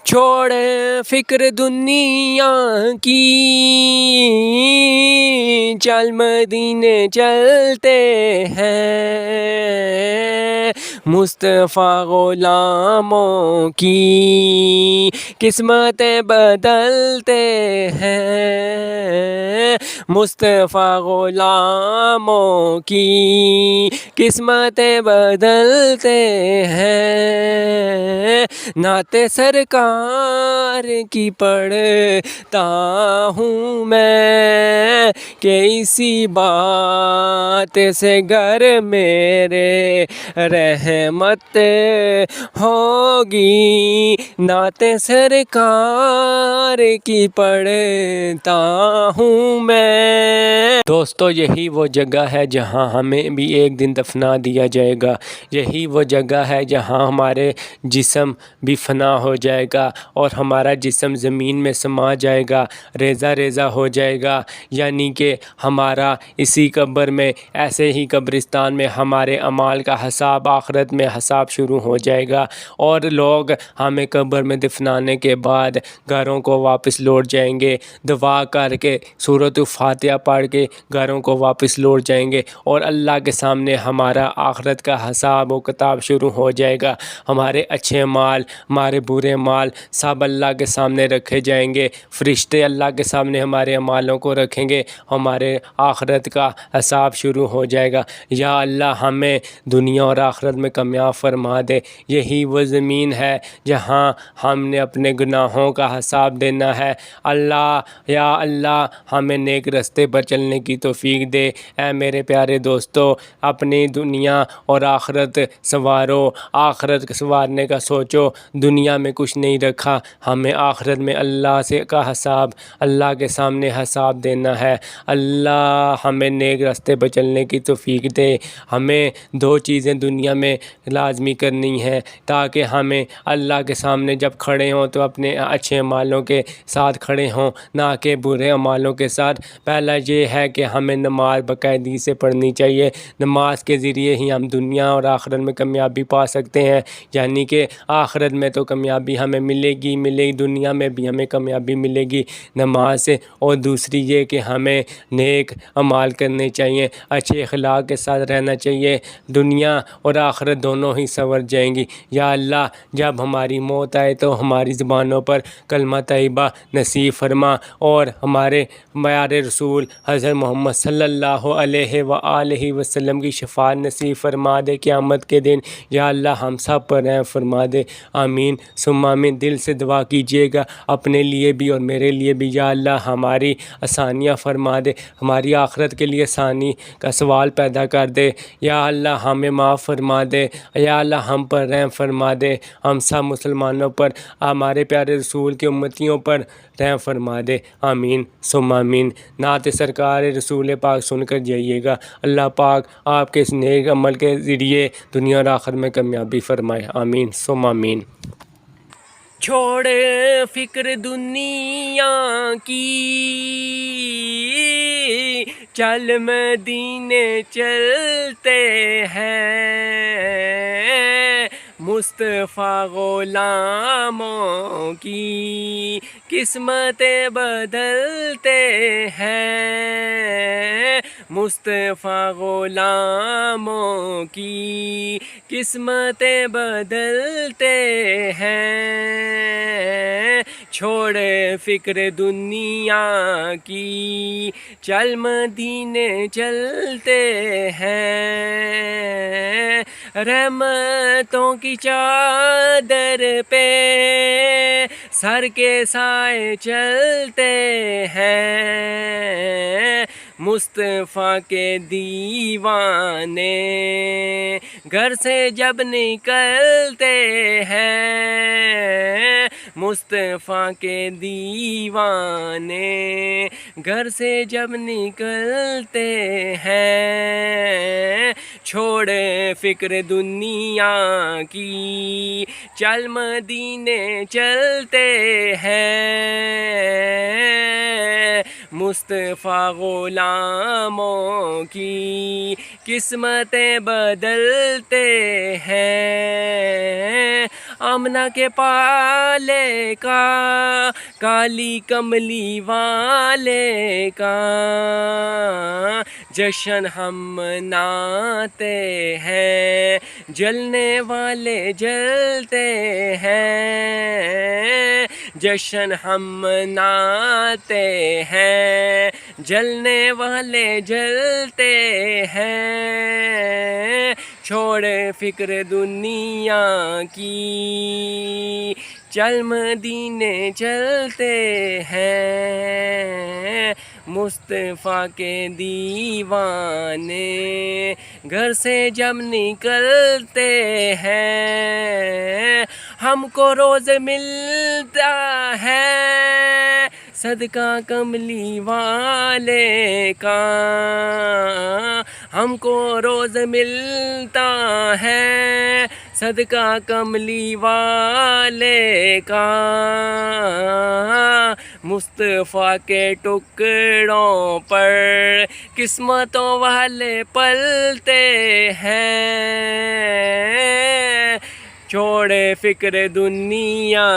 چھوڑ فکر دنیا کی، چل مدینے چلتے ہیں، مصطفیٰ غلاموں کی قسمتیں بدلتے ہیں، مصطفیٰ غلاموں کی قسمتیں بدلتے ہیں، نعت سرکار کی پڑھتا ہوں میں کہ اسی بات سے گھر میرے رحمت ہوگی، نعت سرکار کی پڑھتا ہوں میں۔ دوستو، یہی وہ جگہ ہے جہاں ہمیں بھی ایک دن دفنا دیا جائے گا، یہی وہ جگہ ہے جہاں ہمارے جسم بھی فنا ہو جائے گا اور ہمارا جسم زمین میں سما جائے گا، ریزہ ریزہ ہو جائے گا، یعنی کہ ہمارا اسی قبر میں، ایسے ہی قبرستان میں ہمارے اعمال کا حساب، آخرت میں حساب شروع ہو جائے گا، اور لوگ ہمیں قبر میں دفنانے کے بعد گھروں کو واپس لوٹ جائیں گے، دعا کر کے سورۃ الفاتحہ پڑھ کے گھروں کو واپس لوٹ جائیں گے، اور اللہ کے سامنے ہمارا آخرت کا حساب و کتاب شروع ہو جائے گا۔ ہمارے اچھے مال، ہمارے برے مال سب اللہ کے سامنے رکھے جائیں گے، فرشتے اللہ کے سامنے ہمارے اعمالوں کو رکھیں گے، ہمارے آخرت کا حساب شروع ہو جائے گا۔ یا اللہ ہمیں دنیا اور آخرت میں کامیاب فرما دے۔ یہی وہ زمین ہے جہاں ہم نے اپنے گناہوں کا حساب دینا ہے۔ اللہ، یا اللہ ہمیں نیک رستے پر چلنے کی توفیق دے۔ اے میرے پیارے دوستو، اپنی دنیا اور آخرت سنوارو، آخرت سنوارنے کا سوچو۔ دنیا میں کچھ نہیں رکھا، ہمیں آخرت میں اللہ سے کا حساب، اللہ کے سامنے حساب دینا ہے۔ اللہ ہمیں نیک راستے پر چلنے کی توفیق دے۔ ہمیں دو چیزیں دنیا میں لازمی کرنی ہیں تاکہ ہمیں اللہ کے سامنے جب کھڑے ہوں تو اپنے اچھے اعمالوں کے ساتھ کھڑے ہوں، نہ کہ برے اعمالوں کے ساتھ۔ پہلا یہ ہے کہ ہمیں نماز باقاعدگی سے پڑھنی چاہیے، نماز کے ذریعے ہی ہم دنیا اور آخرت میں کامیابی پا سکتے ہیں، یعنی کہ آخرت میں تو کامیابی ہمیں ملے گی، دنیا میں بھی ہمیں کامیابی ملے گی نماز سے۔ اور دوسری یہ کہ ہمیں نیک اعمال کرنے چاہیے، اچھے اخلاق کے ساتھ رہنا چاہیے، دنیا اور آخرت دونوں ہی سنور جائیں گی۔ یا اللہ جب ہماری موت آئے تو ہماری زبانوں پر کلمہ طیبہ نصیب فرما، اور ہمارے پیارے رسول حضرت محمد صلی اللہ علیہ وآلہ وسلم کی شفاعت نصیب فرما دے قیامت کے دن۔ یا اللہ ہم سب پر رحم فرما دے، آمین ثم آمین۔ دل سے دعا کیجیے گا اپنے لیے بھی اور میرے لیے بھی۔ یا اللہ ہماری آسانیاں فرما دے، ہماری آخرت کے لیے آسانی کا سوال پیدا کر دے۔ یا اللہ ہمیں معاف فرما دے، یا اللہ ہم پر رحم فرما دے، ہم سب مسلمانوں پر، ہمارے پیارے رسول کے امتیوں پر رحم فرما دے، آمین ثم آمین۔ نعت سرکار رسول پاک سن کر جائیے گا۔ اللہ پاک آپ کے اس نیک عمل کے ذریعے دنیا اور آخرت میں کامیابی فرمائے، آمین ثم آمین۔ چھوڑ فکر دنیا کی، چل مدینے چلتے ہیں، مصطفیٰ غلاموں کی قسمتیں بدلتے ہیں، مصطفیٰ غلاموں کی قسمتیں بدلتے ہیں، چھوڑ فکر دنیا کی، چل مدینے چلتے ہیں، رحمتوں کی چادر پہ سر کے سائے چلتے ہیں، مصطفیٰ کے دیوانے گھر سے جب نکلتے ہیں، مصطفیٰ کے دیوانے گھر سے جب نکلتے ہیں، چھوڑ فکر دنیا کی، چل مدینے چلتے ہیں، مصطفیٰ غلاموں کی قسمتیں بدلتے ہیں، آمنہ کے پالے کا، کالی کملی والے کا جشن ہم مناتے ہیں، جلنے والے جلتے ہیں، جشن ہم مناتے ہیں، جلنے والے جلتے ہیں، چھوڑ فکر دنیا کی، چل مدینے چلتے ہیں، مصطفیٰ کے دیوانے گھر سے جب نکلتے ہیں، ہم کو روز ملتا ہے صدقہ کملی والے کا، ہم کو روز ملتا ہے صدقہ کملی والے کا، مصطفیٰ کے ٹکڑوں پر قسمتوں والے پلتے ہیں، چھوڑے فکر دنیا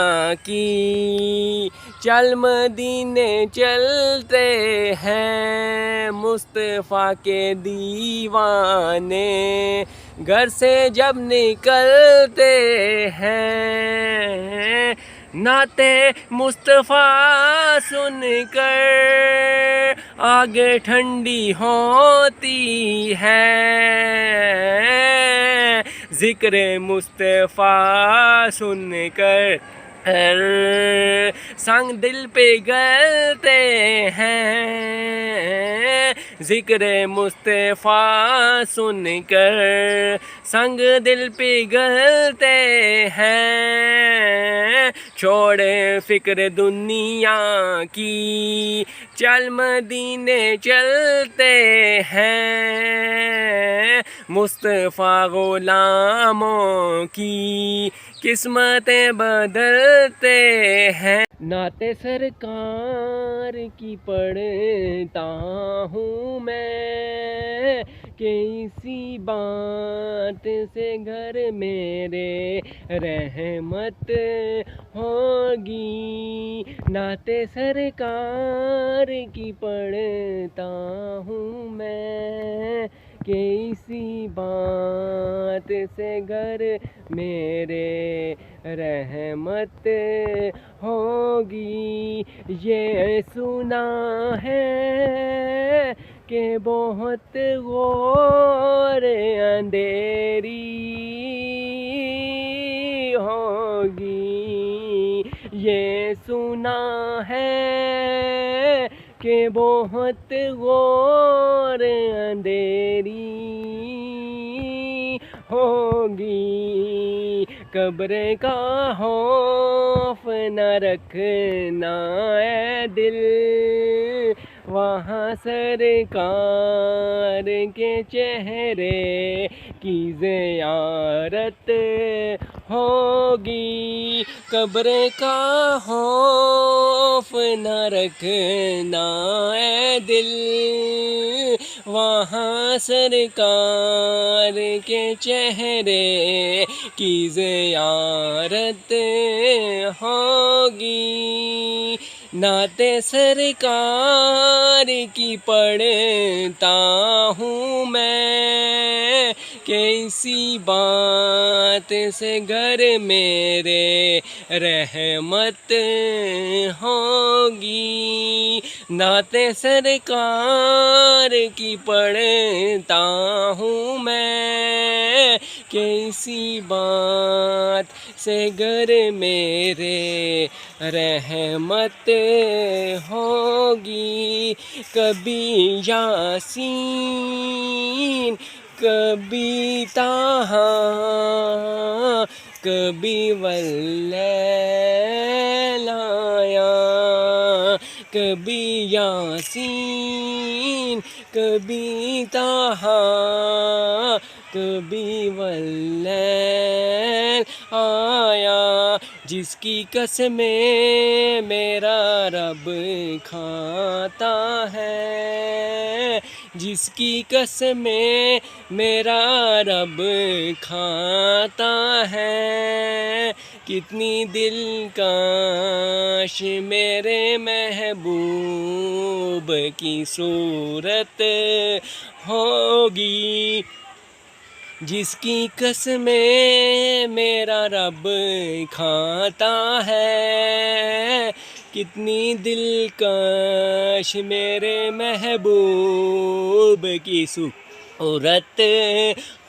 کی، چل مدینے چلتے ہیں، مصطفیٰ کے دیوانے گھر سے جب نکلتے ہیں، نعت مصطفیٰ سن کر آگے ٹھنڈی ہوتی ہے، ذکر مصطفیٰ سن کر سنگ دل پگھلتے ہیں، ذکر مصطفیٰ سن کر سنگ دل پگھلتے ہیں، چھوڑے فکر دنیا کی، چل مدینے چلتے ہیں، مصطفیٰ غلاموں کی قسمتیں بدلتے ہیں، نعت سرکار کی پڑھتا ہوں میں، کہ اسی بات سے گھر میرے رحمت ہوگی، نعت سرکار کی پڑھتا ہوں میں، کہ اسی بات سے گھر میرے رحمت ہوگی، یہ سنا ہے کہ بہت غور اندھیری ہوگی، یہ سنا ہے کہ بہت غور اندھیری ہوگی، قبر کا خوف نہ رکھنا اے دل، وہاں سرکار کے چہرے کی زیارت ہوگی، قبر کا خوف نہ رکھنا اے دل، وہاں سرکار کے چہرے کی زیارت ہوگی، نعت سرکار کی پڑھتا ہوں میں، کہ اسی بات سے گھر میرے رحمت ہوگی، نعت سرکار کی پڑھتا ہوں میں، کہ اسی بات سے گھر میرے رحمت ہوگی، کبھی یاسین کبھی طٰہٰ کبھی واللیل آیا، کبھی یاسین کبھی طٰہٰ کبھی واللیل آیا، جس کی قسمیں میرا رب کھاتا ہے، جس کی قسمیں میرا رب کھاتا ہے، کتنی دلکش میرے محبوب کی صورت ہوگی، جس کی قسمیں میرا رب کھاتا ہے۔ کتنی دلکش میرے محبوب کی صورت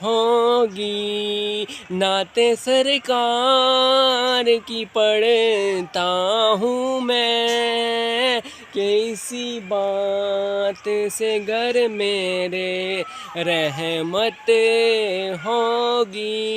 ہوگی، نعت سرکار کی پڑھتا ہوں میں، کہ اسی بات سے گھر میرے رحمت ہوگی۔